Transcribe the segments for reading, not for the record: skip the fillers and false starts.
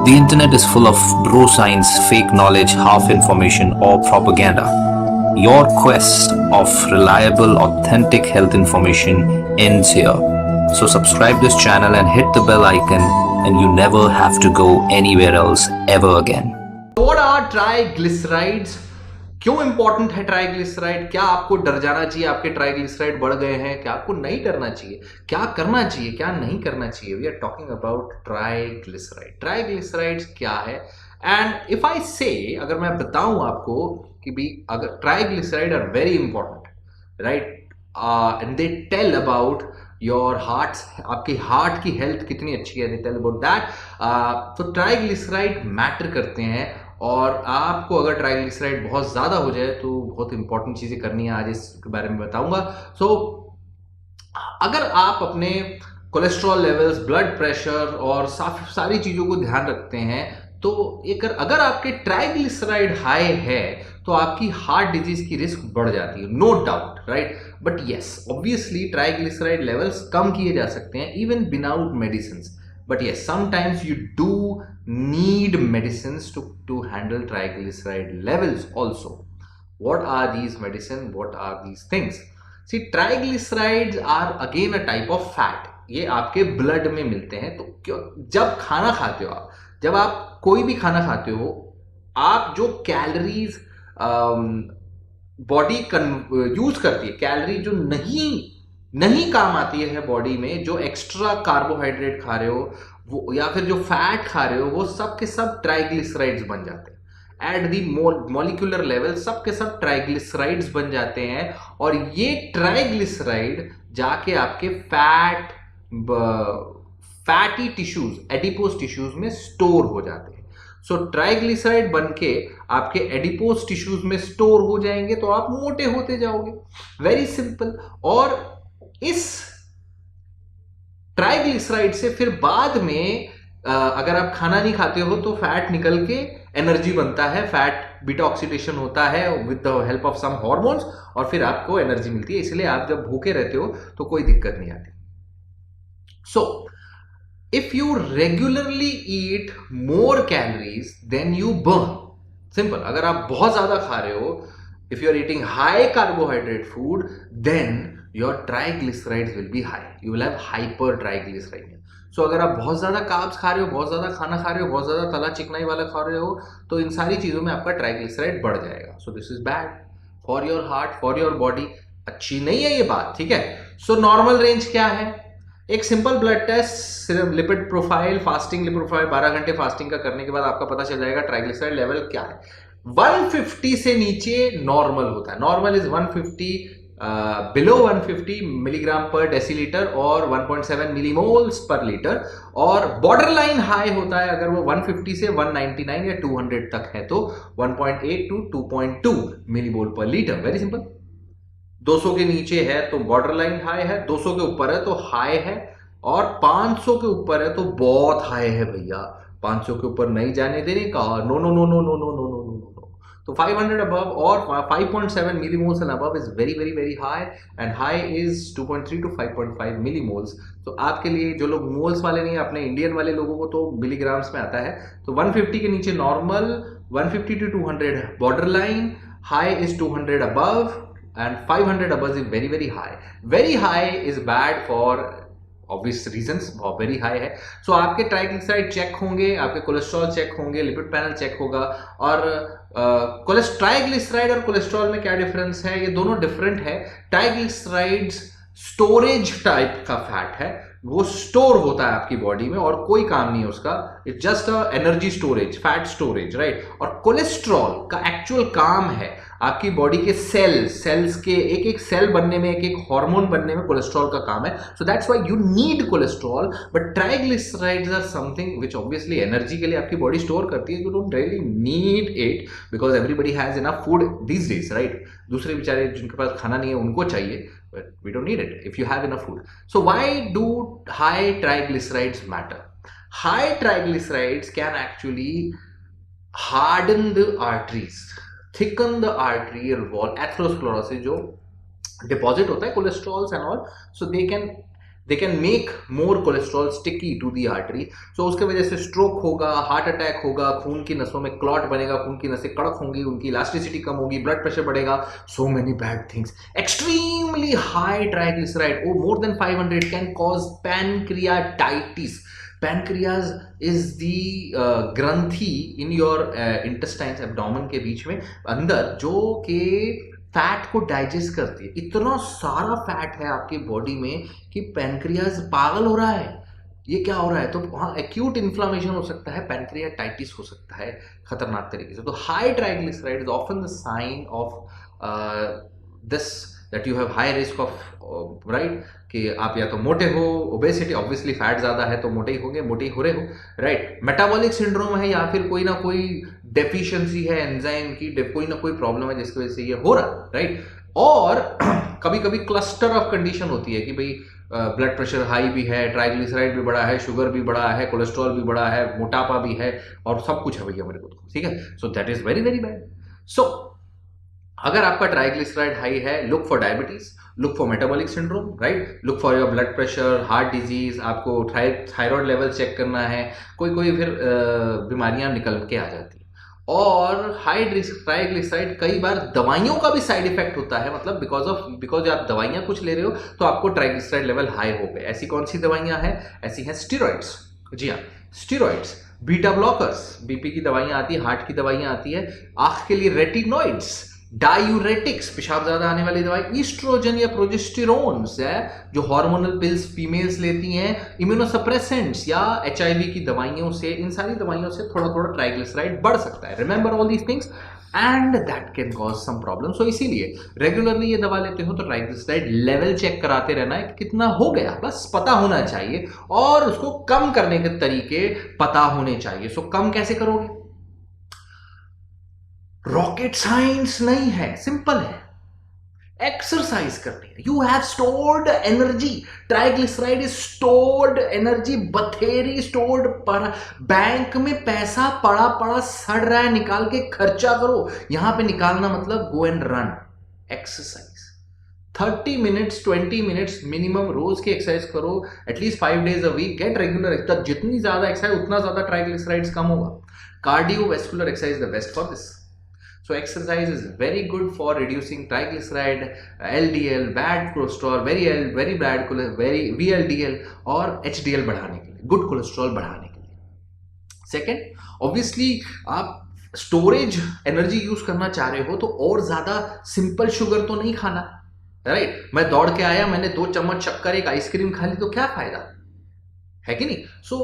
The internet is full of bro science, fake knowledge, half information, or propaganda. Your quest of reliable, authentic health information ends here. So subscribe this channel and hit the bell icon, and you never have to go anywhere else ever again. What are triglycerides? क्यों important है triglyceride? क्या आपको डर जाना चाहिए आपके triglyceride बढ़ गए हैं? क्या आपको नहीं डरना चाहिए? क्या करना चाहिए, क्या नहीं करना चाहिए? We are talking about triglyceride. Triglycerides क्या है? एंड इफ आई से, अगर मैं बताऊं आपको कि भी अगर triglyceride are very important, right, and they tell about your heart, आपकी हार्ट की हेल्थ कितनी अच्छी है, दे टेल अबाउट दैट. तो ट्राइग्लिसराइड मैटर करते हैं. और आपको अगर ट्राइग्लिसराइड बहुत ज़्यादा हो जाए तो बहुत इंपॉर्टेंट चीज़ें करनी है, आज इसके बारे में बताऊंगा. सो अगर आप अपने कोलेस्ट्रॉल लेवल्स, ब्लड प्रेशर और सारी चीज़ों को ध्यान रखते हैं, तो अगर आपके ट्राइग्लिसराइड हाई है तो आपकी हार्ट डिजीज की रिस्क बढ़ जाती है, no doubt, right. But yes, obviously triglyceride levels कम किए जा सकते हैं even without medicine. But yes, sometimes you do need medicines to handle triglyceride levels also. What are these medicines? What are these things? See, triglycerides are again a type of fat. ये आपके blood में मिलते हैं. तो क्यों, जब खाना खाते हो आप, जब आप कोई भी खाना खाते हो, आप जो कैलोरीज बॉडी यूज करती है, कैलोरी जो नहीं काम आती है बॉडी में, जो एक्स्ट्रा कार्बोहाइड्रेट खा रहे हो वो, या फिर जो फैट खा रहे हो, वो सब के सब ट्राइग्लिसराइड्स बन जाते हैं. एट दी मॉलिक्यूलर लेवल सब के सब ट्राइग्लिसराइड्स बन जाते हैं. और ये ट्राइग्लिसराइड जाके आपके फैटी टिश्यूज, एडिपोज टिश्यूज में स्टोर हो जाते हैं. सो ट्राइग्लिसराइड बन के आपके एडिपोज टिश्यूज में स्टोर हो जाएंगे तो आप मोटे होते जाओगे. Very simple. और इस ट्राइग्लिसराइड से फिर बाद में अगर आप खाना नहीं खाते हो तो फैट निकल के एनर्जी बनता है, फैट बीटा ऑक्सीडेशन होता है with the help of some hormones, और फिर आपको एनर्जी मिलती है. इसलिए आप जब भूखे रहते हो तो कोई दिक्कत नहीं आती. So if you regularly eat more calories then you burn, simple. अगर आप बहुत ज्यादा खा रहे हो, if you are eating high carbohydrate food, then your triglycerides will be high. You will have hypertriglyceridemia. So अगर आप बहुत ज़्यादा कार्ब्स खा रहे हो, बहुत ज़्यादा खाना खा रहे हो, बहुत ज़्यादा तला चिकनाई वाला खा रहे हो, तो इन सारी चीज़ों में आपका ट्राइग्लिसराइड बढ़ जाएगा. So this is bad for your heart, for your body. अच्छी नहीं है ये बात, ठीक है. सो नॉर्मल रेंज क्या है? एक सिंपल ब्लड टेस्ट, सिर्फ lipid profile, fasting lipid profile 12 घंटे फास्टिंग का करने के बाद आपका पता चल जाएगा ट्राइग्लिसराइड लेवल क्या है. 150 से नीचे नॉर्मल होता है. नॉर्मल इज 150, बिलो 150 मिलीग्राम पर डेसीलीटर और 1.7 मिलीमोल्स पर लीटर. और बॉर्डर लाइन हाई होता है अगर वो 150 से 199 या 200 तक है तो 1.8 टू 2.2 मिलीमोल पर लीटर. Very simple. 200 के नीचे है तो बॉर्डर लाइन हाई है, 200 के ऊपर है तो हाई है, और 500 के ऊपर है तो बहुत हाई है भैया. 500 के ऊपर नहीं जाने देने का. No no no no no no no no no. तो 500 above और 5.7 millimoles and above is very very very high, and high is 2.3 to 5.5 millimoles. तो आपके लिए जो लोग मोल्स वाले नहीं, अपने इंडियन वाले लोगों को तो मिलीग्राम्स में आता है. तो 150 के नीचे normal, 150 to 200 border line, high is 200 above, and 500 above is very very high. Very high is bad for obvious reasons. Very high है. सो आपके ट्राइग्लिसराइड चेक होंगे, आपके कोलेस्ट्रॉल चेक होंगे, लिपिड पैनल चेक होगा. और ट्राइग्लिसराइड और कोलेस्ट्रॉल में क्या डिफरेंस है? ये दोनों डिफरेंट है. ट्राइग्लिसराइड्स स्टोरेज टाइप का फैट है, वो स्टोर होता है आपकी बॉडी में और कोई काम नहीं है उसका. It's just a energy storage, fat storage, right. और कोलेस्ट्रॉल का एक्चुअल काम है आपकी बॉडी के सेल्स के एक सेल बनने में, एक हार्मोन बनने में कोलेस्ट्रॉल का काम है. So that's why you need cholesterol. But triglycerides are something which obviously energy के लिए आपकी बॉडी स्टोर करती है. You don't really need it because everybody has enough food these days, right. दूसरे बेचारे जिनके पास खाना नहीं है उनको चाहिए, but we don't need it if you have enough food. So why do high triglycerides matter? High triglycerides can actually harden the arteries, thicken the arterial wall, atherosclerosis जो deposit होता है cholesterol and all, so they can make more cholesterol sticky to the artery, so उसके वजह से stroke होगा, heart attack होगा, खून की नसों में क्लॉट बनेगा, खून की नसें कड़क होंगी, उनकी इलास्टिसिटी कम होगी, ब्लड प्रेशर बढ़ेगा, so many bad things. Extremely high triglyceride, more than 500 can cause pancreatitis. Pancreas is the ग्रंथि इन योर इंटेस्टाइन्स, एब्डोमेन के बीच में अंदर, जो कि फैट को डाइजेस्ट करती है. इतना सारा फैट है आपकी बॉडी में कि पैनक्रियाज पागल हो रहा है. ये क्या हो रहा है? तो वहाँ एक्यूट इन्फ्लामेशन हो सकता है, पैनक्रियाटाइटिस हो सकता है खतरनाक तरीके से. तो high triglyceride is often the sign of this, that you have high risk of, right, कि आप या तो मोटे हो, ओबेसिटी, ऑब्वियसली फैट ज्यादा है तो मोटे ही होंगे, मोटे ही हो रहे हो, राइट. मेटाबॉलिक सिंड्रोम है या फिर कोई ना कोई डेफिशिएंसी है एंजाइम की, कोई ना कोई प्रॉब्लम है जिसकी वजह से ये हो रहा है, राइट. और कभी कभी क्लस्टर ऑफ कंडीशन होती है कि भाई ब्लड प्रेशर हाई भी है, ट्राइग्लिसराइड भी बड़ा है, शुगर भी बड़ा है, कोलेस्ट्रॉल भी बड़ा है, मोटापा भी है, और सब कुछ है भैया मेरे को, ठीक है. So that is very very bad. So अगर आपका ट्राइग्लिसराइड हाई है, look for diabetes, look for metabolic syndrome, right, look for your blood pressure, heart disease, आपको थायराइड लेवल चेक करना है, कोई फिर बीमारियां निकल के आ जाती है. और हाई ट्राइग्लिसराइड कई बार दवाइयों का भी साइड इफेक्ट होता है, मतलब बिकॉज आप दवाइयां कुछ ले रहे हो तो आपको ट्राइग्लिसराइड लेवल हाई हो गए. ऐसी कौन सी दवाइयां हैं? ऐसी हैं स्टेरॉइड्स. जी हाँ, स्टेरॉइड्स, बीटा ब्लॉकर्स, बीपी की दवाइयां आती है, हार्ट की दवाइयां आती है, आंख के लिए रेटिनॉइड्स, डायूरेटिक्स, पेशाब ज्यादा आने वाली दवाई, ईस्ट्रोजन या प्रोजेस्टेरोन्स है जो हार्मोनल पिल्स फीमेल्स लेती हैं, इम्यूनोसप्रेसेंट्स या एचआईवी की दवाइयों से, इन सारी दवाइयों से थोड़ा थोड़ा ट्राइग्लिसराइड बढ़ सकता है. Remember all these things and that can cause some problem. So इसीलिए रेगुलरली ये दवा लेते हो तो ट्राइग्लिसराइड लेवल चेक कराते रहना है, कितना हो गया बस पता होना चाहिए, और उसको कम करने के तरीके पता होने चाहिए. सो कम कैसे करोगे? रॉकेट साइंस नहीं है, सिंपल है. एक्सरसाइज करनी है. You have stored energy. Triglyceride is stored energy, battery stored. पड़ा बैंक में पैसा पड़ा सड़ रहा है, निकाल के खर्चा करो. यहां पे निकालना मतलब go and run. Exercise 30 minutes 20 minutes minimum रोज की एक्सरसाइज करो, at least 5 days a week. Get regular exercise. जितनी ज्यादा एक्सरसाइज उतना ज्यादा ट्राइग्लिसराइड्स कम होगा. Cardiovascular exercise the best for this. So exercise is very good for reducing triglyceride, LDL, bad cholesterol, very bad very VLDL और HDL बढ़ाने के लिए, good cholesterol बढ़ाने के लिए. Second, obviously आप स्टोरेज एनर्जी यूज करना चाह रहे हो तो और ज्यादा सिंपल शुगर तो नहीं खाना, राइट. मैं दौड़ के आया, मैंने 2 चम्मच शक्कर एक आइसक्रीम खा ली तो क्या फायदा है कि नहीं. So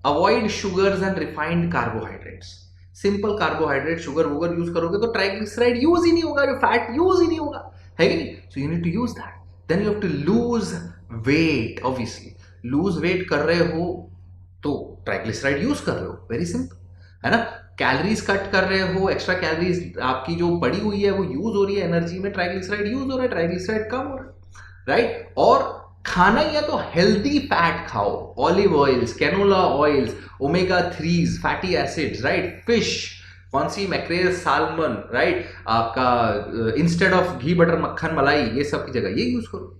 avoid sugars and refined carbohydrates. Simple carbohydrate, sugar वुगर यूज करोगे तो ट्राइग्लिसराइड यूज ही नहीं होगा, फैट यूज ही नहीं होगा, है कि नहीं. So you need to use that. Then you have to lose weight. Obviously lose weight कर रहे हो तो ट्राइग्लिसराइड यूज कर रहे हो, वेरी सिंपल, है ना. कैलोरीज कट कर रहे हो, एक्स्ट्रा कैलोरीज आपकी जो पड़ी हुई है वो यूज हो रही है एनर्जी में, ट्राइग्लिसराइड यूज हो रहा है, ट्राइग्लिसराइड कम हो रहा है, राइट. और खाना ही है तो हेल्दी फैट खाओ, olive oils, canola oils, omega 3s, fatty acids, right. Fish, कौन सी, मैक्रेल, साल्मन, राइट. आपका इंस्टेड ऑफ घी बटर मक्खन मलाई, ये सब की जगह ये यूज करो,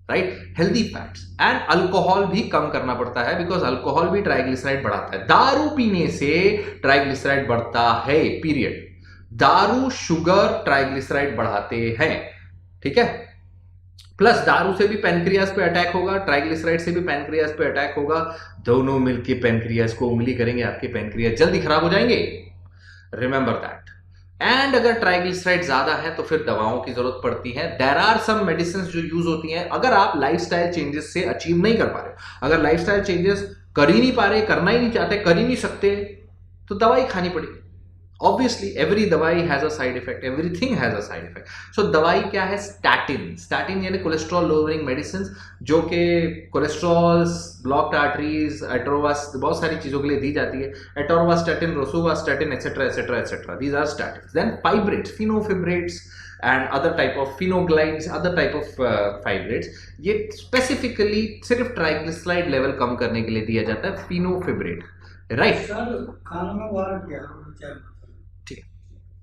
right. Healthy fats. And alcohol भी कम करना पड़ता है बिकॉज अल्कोहल भी ट्राइग्लिसराइड बढ़ाता है. दारू पीने से ट्राइग्लिसराइड बढ़ता है, पीरियड. दारू, शुगर ट्राइग्लिसराइड बढ़ाते हैं, ठीक है. प्लस दारू से भी पैनक्रियाज पे अटैक होगा, ट्राइग्लिसराइड से भी पैनक्रियाज पे अटैक होगा. दोनों मिलके पैनक्रियाज को उंगली करेंगे, आपके पैनक्रियाज जल्दी खराब हो जाएंगे. Remember that. एंड अगर ट्राइग्लिसराइड ज्यादा है तो फिर दवाओं की जरूरत पड़ती है. देयर आर सम मेडिसिन जो यूज होती हैं अगर आप लाइफस्टाइल चेंजेस से अचीव नहीं कर पा रहे. अगर लाइफस्टाइल चेंजेस कर ही नहीं पा रहे, करना ही नहीं चाहते, कर ही नहीं सकते, तो दवाई खानी पड़ेगी. ऑब्वियसली एवरी दवाई has a side effect, everything has a side effect. So दवाई क्या है? स्टैटिन. स्टैटिन यानी कोलेस्ट्रॉल लोअरिंग मेडिसिन, जो कि कोलेस्ट्रॉल्स, ब्लॉक्ड आर्टरीज, एटोरवास, बहुत सारी चीजों के लिए दी जाती है. Atorvastatin, rosuvastatin, etcetera etcetera etcetera. These are statins. Then fibrates, fenofibrates and other type of phenoglides, other type of fibrates. ये स्पेसिफिकली सिर्फ ट्राइग्लिसराइड लेवल कम करने के लिए दिया जाता है, फिनोफिब्रेट, राइट. खाना में वार क्या,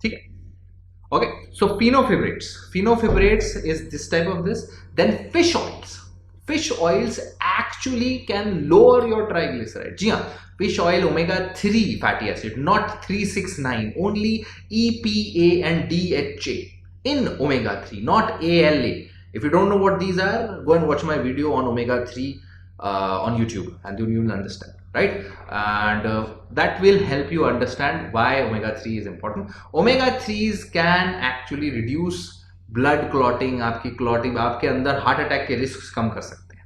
ठीक है. Okay, so phenofibrates is this type of this. Then fish fish oils actually can lower your triglyceride. जी हाँ, fish oil omega 3 fatty acid, not 369, only EPA and DHA in omega 3, not ALA. If you don't know what these are, go and watch my video on omega 3 on YouTube, and then you will understand, right? And that will help you understand why omega 3 is important. Omega 3s can actually reduce blood clotting, आपकी clotting, आपके अंदर heart attack के risks कम कर सकते हैं.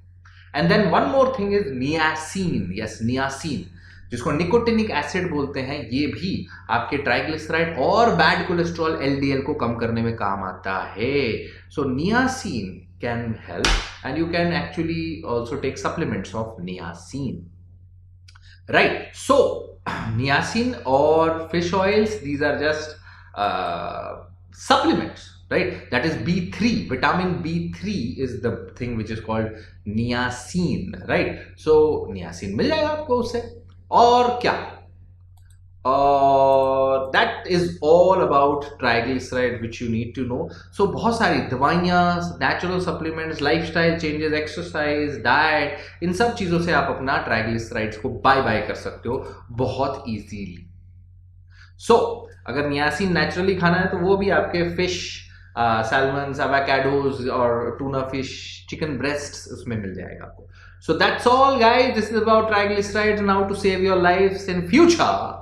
And then one more thing is niacin. Yes, niacin, जिसको nicotinic acid बोलते हैं, ये भी आपके ट्राइग्लिसराइड और बैड कोलेस्ट्रॉल LDL को कम करने में काम आता है. सो niacin can help, and you can actually also take supplements of niacin, right? So niacin or fish oils, these are just supplements, right? That is B3, vitamin B3 is the thing which is called niacin, right? So niacin मिल जाएगा आपको उससे. और क्या, that is all about triglyceride which you need to know. So बहुत सारी दवाइयाँ, natural supplements, lifestyle changes, exercise, diet, इन सब चीज़ों से आप अपना triglycerides को बाय कर सकते हो बहुत easily. So अगर नियासिन नेचुरली खाना है तो वो भी आपके फिश, सैल्मन्स, एवोकाडोज और टूना फिश, चिकन ब्रेस्ट्स, उसमें मिल जाएगा आपको. So that's all guys, this is about triglycerides and how to save your lives in future.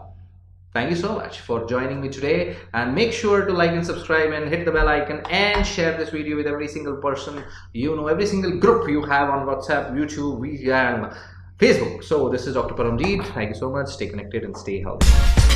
Thank you so much for joining me today, and make sure to like and subscribe and hit the bell icon and share this video with every single person you know, every single group you have on WhatsApp, YouTube, Facebook. So this is Dr. Paramjeet. Thank you so much. Stay connected and stay healthy.